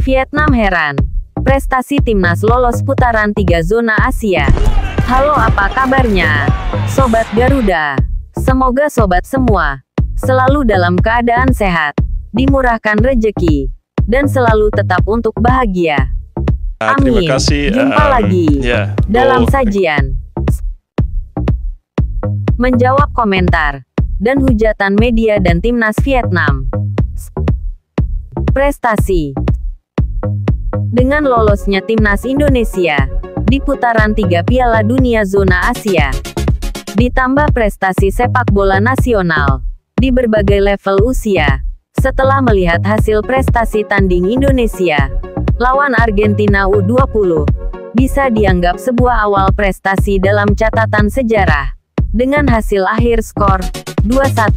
Vietnam heran. Prestasi timnas lolos putaran 3 zona Asia. Halo, apa kabarnya? Sobat Garuda. Semoga sobat semua selalu dalam keadaan sehat, dimurahkan rejeki, dan selalu tetap untuk bahagia. Amin. Terima kasih. Jumpa lagi dalam sajian menjawab komentar dan hujatan media dan timnas Vietnam. Prestasi. Dengan lolosnya timnas Indonesia di putaran 3 Piala Dunia Zona Asia, ditambah prestasi sepak bola nasional di berbagai level usia, setelah melihat hasil prestasi tanding Indonesia lawan Argentina U20, bisa dianggap sebuah awal prestasi dalam catatan sejarah, dengan hasil akhir skor 2-1.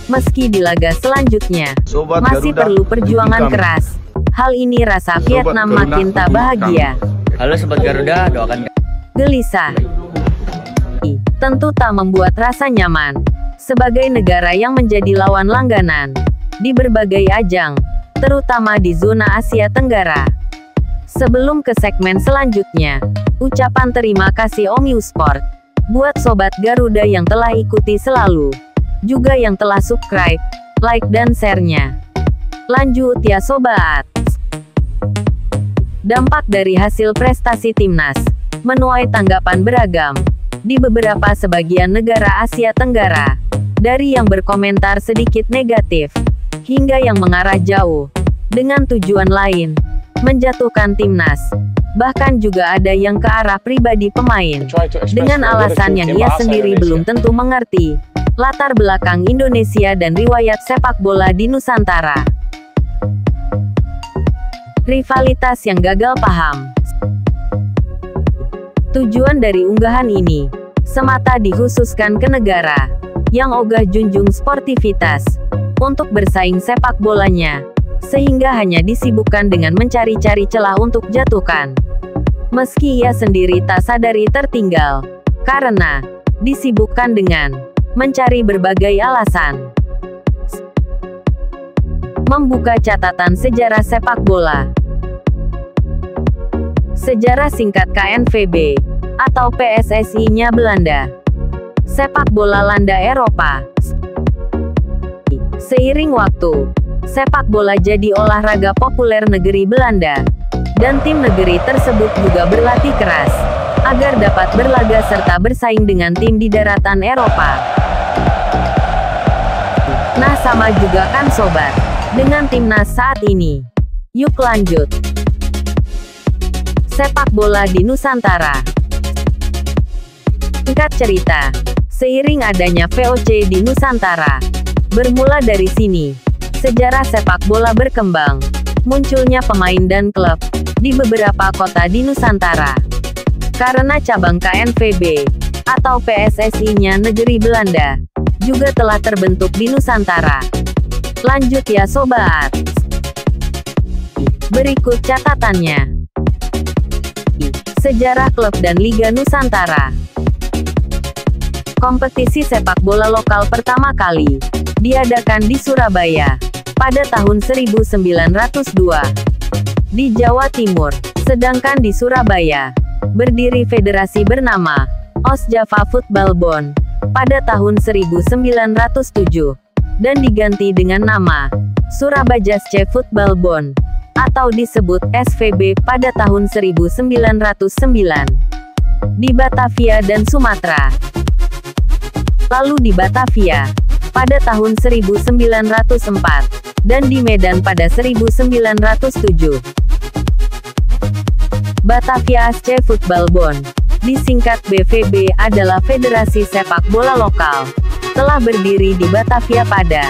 Meski di laga selanjutnya masih perlu perjuangan keras, hal ini rasa Vietnam makin tak bahagia. Halo Sobat Garuda, doakan Gelisah. Tentu tak membuat rasa nyaman, sebagai negara yang menjadi lawan langganan di berbagai ajang, terutama di zona Asia Tenggara. Sebelum ke segmen selanjutnya, ucapan terima kasih Omiusport buat Sobat Garuda yang telah ikuti selalu, juga yang telah subscribe, like dan share-nya. Lanjut ya sobat. Dampak dari hasil prestasi timnas menuai tanggapan beragam di beberapa sebagian negara Asia Tenggara, dari yang berkomentar sedikit negatif hingga yang mengarah jauh dengan tujuan lain, menjatuhkan timnas. Bahkan juga ada yang ke arah pribadi pemain, dengan alasan yang ia sendiri belum tentu mengerti latar belakang Indonesia dan riwayat sepak bola di Nusantara. Rivalitas yang gagal paham. Tujuan dari unggahan ini semata dikhususkan ke negara yang ogah junjung sportivitas untuk bersaing sepak bolanya, sehingga hanya disibukkan dengan mencari-cari celah untuk jatuhkan. Meski ia sendiri tak sadari tertinggal, karena disibukkan dengan mencari berbagai alasan. Membuka catatan sejarah sepak bola. Sejarah singkat KNVB atau PSSI-nya Belanda. Sepak bola landa Eropa. Seiring waktu, sepak bola jadi olahraga populer negeri Belanda, dan tim negeri tersebut juga berlatih keras agar dapat berlaga serta bersaing dengan tim di daratan Eropa. Nah, sama juga kan sobat dengan timnas saat ini. Yuk lanjut. Sepak bola di Nusantara. Singkat cerita, seiring adanya VOC di Nusantara, bermula dari sini sejarah sepak bola berkembang. Munculnya pemain dan klub di beberapa kota di Nusantara. Karena cabang KNVB atau PSSI-nya negeri Belanda juga telah terbentuk di Nusantara. Lanjut ya sobat. Berikut catatannya. Sejarah klub dan Liga Nusantara. Kompetisi sepak bola lokal pertama kali diadakan di Surabaya pada tahun 1902 di Jawa Timur, sedangkan di Surabaya berdiri federasi bernama Osjava Football Bond pada tahun 1907 dan diganti dengan nama Surabajasce Football Bond atau disebut SVB pada tahun 1909 di Batavia dan Sumatera. Lalu di Batavia pada tahun 1904 dan di Medan pada 1907. Batavia SC Football Bond, disingkat BVB, adalah federasi sepak bola lokal. Telah berdiri di Batavia pada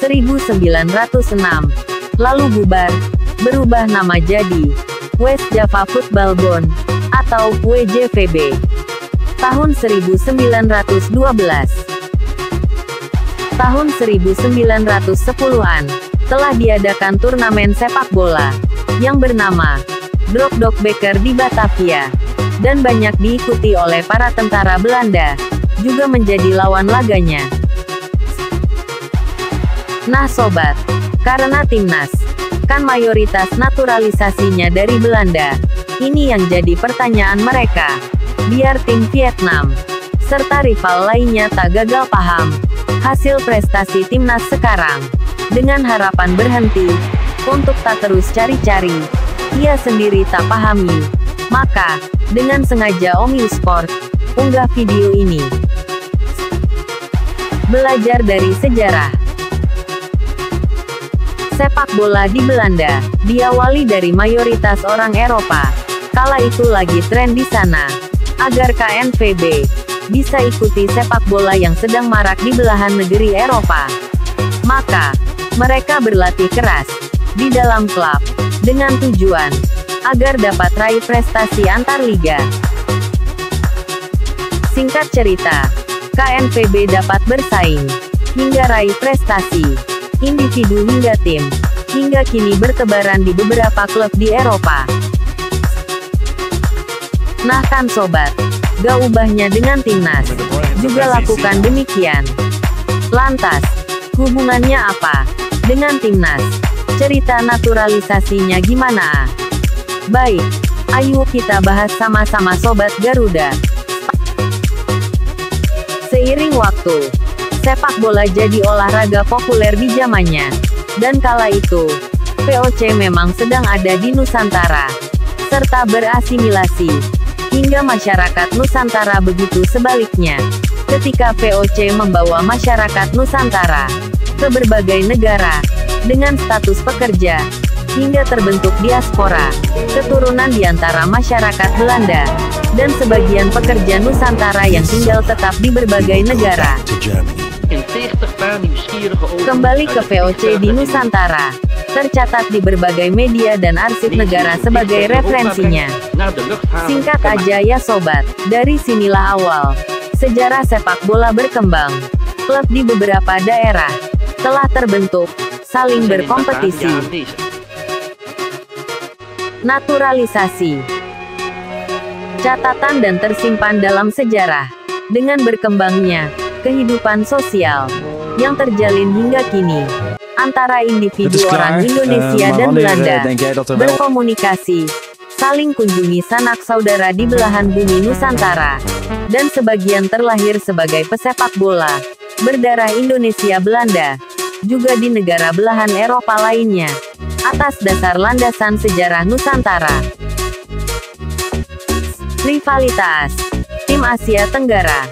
1906, lalu berubah nama jadi West Java Football Bond atau WJVB tahun 1912. Tahun 1910-an telah diadakan turnamen sepak bola yang bernama Drop Dog Beker di Batavia, dan banyak diikuti oleh para tentara Belanda, juga menjadi lawan laganya. Nah sobat, karena timnas Kan mayoritas naturalisasinya dari Belanda. Ini yang jadi pertanyaan mereka. Biar tim Vietnam serta rival lainnya tak gagal paham hasil prestasi timnas sekarang. Dengan harapan berhenti untuk tak terus cari-cari, ia sendiri tak pahami. Maka, dengan sengaja Om Sport unggah video ini. Belajar dari sejarah sepak bola di Belanda, diawali dari mayoritas orang Eropa. Kala itu lagi tren di sana. Agar KNVB bisa ikuti sepak bola yang sedang marak di belahan negeri Eropa. Maka, mereka berlatih keras di dalam klub dengan tujuan agar dapat raih prestasi antar liga. Singkat cerita, KNVB dapat bersaing hingga raih prestasi individu hingga tim, hingga kini bertebaran di beberapa klub di Eropa. Nah kan sobat, gak ubahnya dengan timnas juga lakukan demikian. Lantas, hubungannya apa dengan timnas? Cerita naturalisasinya gimana? Baik, ayo kita bahas sama-sama sobat Garuda. Seiring waktu, sepak bola jadi olahraga populer di zamannya. Dan kala itu, VOC memang sedang ada di Nusantara, serta berasimilasi. Hingga masyarakat Nusantara begitu sebaliknya. Ketika VOC membawa masyarakat Nusantara ke berbagai negara, dengan status pekerja, hingga terbentuk diaspora, keturunan di antara masyarakat Belanda, dan sebagian pekerja Nusantara yang tinggal tetap di berbagai negara. Kembali ke VOC di Nusantara, tercatat di berbagai media dan arsip negara sebagai referensinya. Singkat aja ya sobat, dari sinilah awal sejarah sepak bola berkembang. Klub di beberapa daerah telah terbentuk, saling berkompetisi. Naturalisasi, catatan dan tersimpan dalam sejarah. Dengan berkembangnya kehidupan sosial yang terjalin hingga kini antara individu orang Indonesia dan Belanda berkomunikasi, saling kunjungi sanak saudara di belahan bumi Nusantara, dan sebagian terlahir sebagai pesepak bola berdarah Indonesia Belanda, juga di negara belahan Eropa lainnya, atas dasar landasan sejarah Nusantara. Rivalitas tim Asia Tenggara.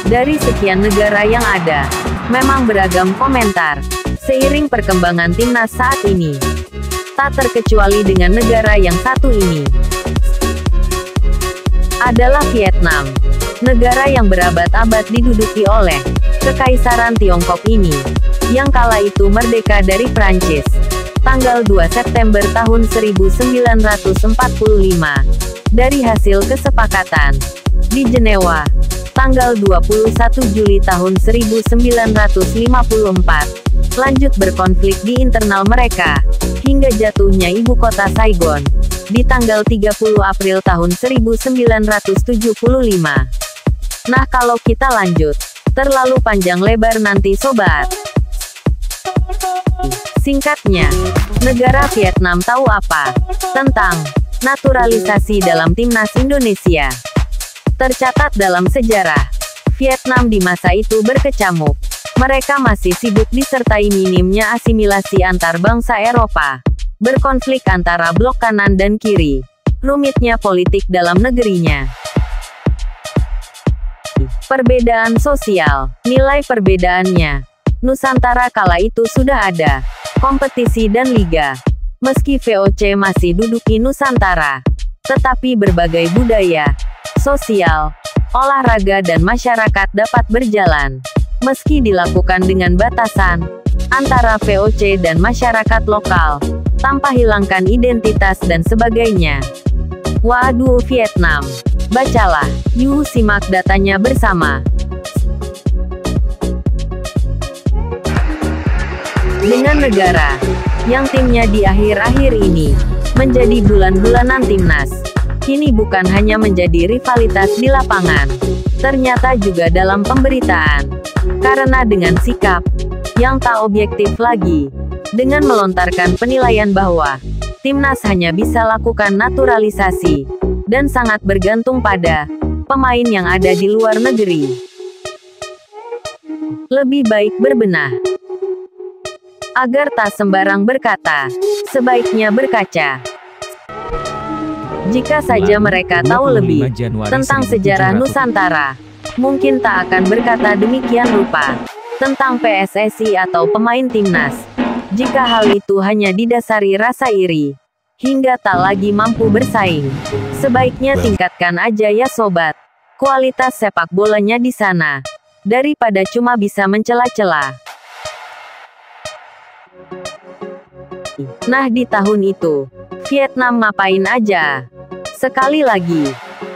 Dari sekian negara yang ada, memang beragam komentar seiring perkembangan timnas saat ini. Tak terkecuali dengan negara yang satu ini, adalah Vietnam. Negara yang berabad-abad diduduki oleh Kekaisaran Tiongkok ini, yang kala itu merdeka dari Prancis, tanggal 2 September tahun 1945, dari hasil kesepakatan di Jenewa, tanggal 21 Juli tahun 1954, lanjut berkonflik di internal mereka, hingga jatuhnya ibu kota Saigon, di tanggal 30 April tahun 1975. Nah kalau kita lanjut, terlalu panjang lebar nanti sobat. Singkatnya, negara Vietnam tahu apa tentang naturalisasi dalam timnas Indonesia? Tercatat dalam sejarah, Vietnam di masa itu berkecamuk. Mereka masih sibuk disertai minimnya asimilasi antar bangsa Eropa, berkonflik antara blok kanan dan kiri, rumitnya politik dalam negerinya. Perbedaan sosial, nilai perbedaannya. Nusantara kala itu sudah ada kompetisi dan liga. Meski VOC masih duduki Nusantara, tetapi berbagai budaya, sosial, olahraga dan masyarakat dapat berjalan. Meski dilakukan dengan batasan antara VOC dan masyarakat lokal, tanpa hilangkan identitas dan sebagainya. Waduh Vietnam. Bacalah, yuk simak datanya bersama. Dengan negara yang timnya di akhir-akhir ini menjadi bulan-bulanan timnas, kini bukan hanya menjadi rivalitas di lapangan, ternyata juga dalam pemberitaan. Karena dengan sikap yang tak objektif lagi, dengan melontarkan penilaian bahwa timnas hanya bisa lakukan naturalisasi dan sangat bergantung pada pemain yang ada di luar negeri. Lebih baik berbenah. Agar tak sembarang berkata, sebaiknya berkaca. Jika saja mereka tahu lebih tentang sejarah Nusantara, mungkin tak akan berkata demikian rupa tentang PSSI atau pemain timnas. Jika hal itu hanya didasari rasa iri, hingga tak lagi mampu bersaing, sebaiknya tingkatkan aja ya sobat, kualitas sepak bolanya di sana, daripada cuma bisa mencela-cela. Nah di tahun itu, Vietnam ngapain aja? Sekali lagi,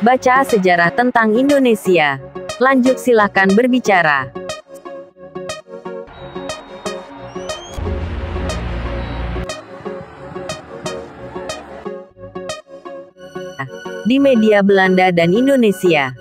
baca sejarah tentang Indonesia. Lanjut silahkan berbicara. Di media Belanda dan Indonesia.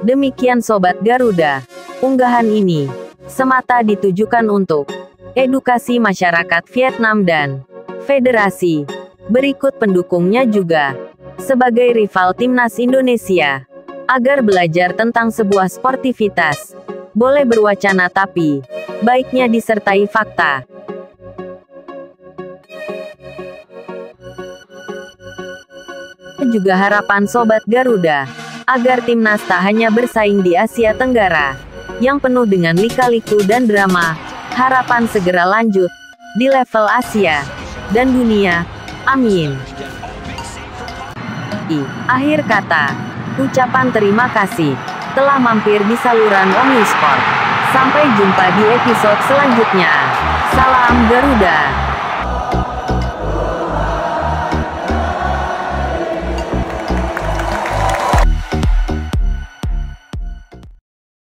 Demikian Sobat Garuda, unggahan ini semata ditujukan untuk edukasi masyarakat Vietnam dan federasi berikut pendukungnya juga sebagai rival timnas Indonesia, agar belajar tentang sebuah sportivitas boleh berwacana tapi baiknya disertai fakta. Juga harapan Sobat Garuda agar timnas tak hanya bersaing di Asia Tenggara yang penuh dengan lika-liku dan drama, harapan segera lanjut di level Asia dan dunia. Amin. Akhir kata, ucapan terima kasih telah mampir di saluran Omnisport. Sampai jumpa di episode selanjutnya. Salam Garuda.